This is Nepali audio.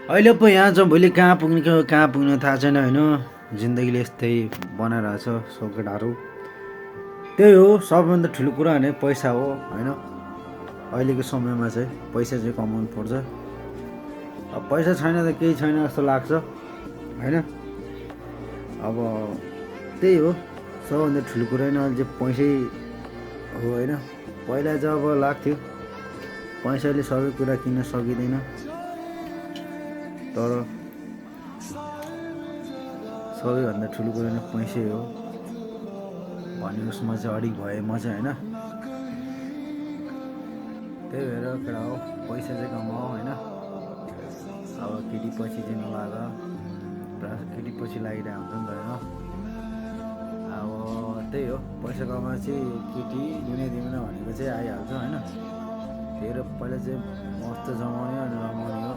अहिले पो यहाँ छ भोलि कहाँ पुग्ने कहाँ पुग्ने थाहा छैन होइन। जिन्दगीले यस्तै बनाइरहेछ सब केटाहरू। त्यही हो सबभन्दा ठुलो कुरा भने पैसा हो होइन। अहिलेको समयमा चाहिँ पैसा चाहिँ कमाउनु पर्छ। अब पैसा छैन त केही छैन जस्तो लाग्छ होइन। अब त्यही हो सबभन्दा ठुलो कुरा नै अहिले चाहिँ पैसै हो होइन। पहिला चाहिँ अब लाग्थ्यो पैसाले सबै कुरा किन्न सकिँदैन, तर सबैभन्दा ठुलो कुरा नै पैसै हो भन्ने उसमा चाहिँ अडिक भएँ म चाहिँ होइन। त्यही भएर केटा हो पैसा चाहिँ कमाऊ होइन। अब केटी पछि चाहिँ नलाग, प्रायः केटी पछि लागिरहेको हुन्छ नि त होइन। अब त्यही हो पैसा कमाएपछि केटी दिने दिँदैन भनेको चाहिँ आइहाल्छ होइन। त्यही भएर पहिला चाहिँ मस्त जमाउने अनि रमाउने हो